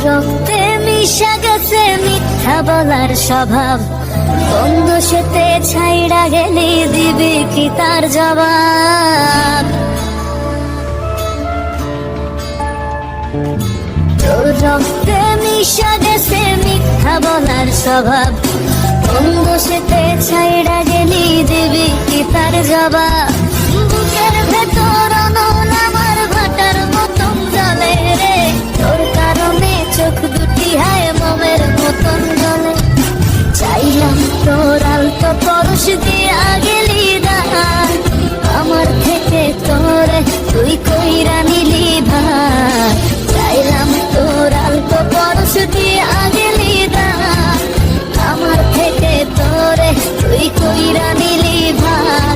রক্তে মিশা গেছে মিথ্যা বলার স্বভাব, বন্ধু সেতে ছাইড়া গেলি দিবি কি তার জবাব? তোর রক্তে মিশা গেছে মিথ্যা বলার স্বভাব, বন্ধু সেতে ছাইড়া গেলি দিবি কি তার জবাব? বুকের ভেতর অনল আমার ভাটার মতন জ্বলে রে, তোর কারণে চোখ দুটি হায় মোমের মতন জ্বলে। চাইলাম তোর আলতো পরশ দিয়া গেলি দান, আমার থেকে তোরে তুই কইরা নিলি ভার। চাইলাম তোর আলতো পরশ দিয়া গেলি দান, আমার থেকে তোরে তুই কইরা নিলি ভার।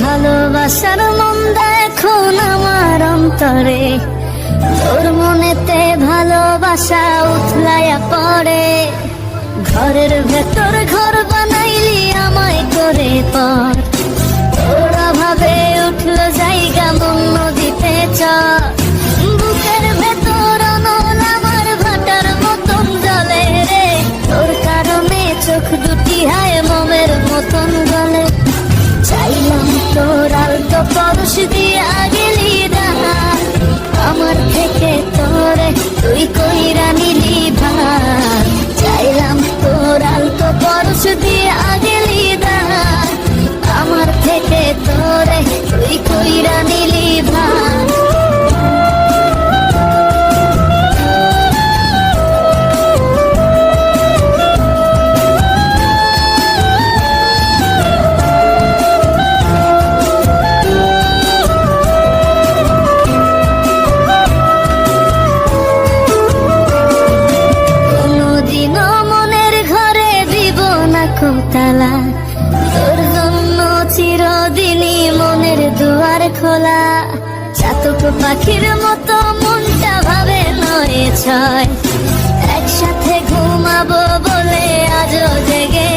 ভালোবাসার মন্দা এখন আমার অন্তরে, তোর মনেতে ভালোবাসা উথলাইয়া পড়ে। ঘরের ভেতর ঘর বানাইলি আমায় করে পর, তোর অভাবে উঠলো জায়গা মন নদীতে চর। বুকের ভেতর অনল আমার ভাটার মতন জ্বলে রে, তোর কারণে চোখ দুটি হায় মোমের মতন জ্বলে। চাইলাম তোর আলতো পরশ দিয়া গেলি দান, আমার থেকে তোরে তুই কইরা নিলি ভার। চাইলাম তোর আলতো পরশ দিয়া গেলি দান, আমার থেকে তোরে তুই কইরা নিলি ভার। তালা তোর জন্য চিরদিনই মনের দুয়ার খোলা, চাতক পাখির মতো মনটা ভাবে নয় ছয়, একসাথে ঘুমাবো বলে আজও জেগে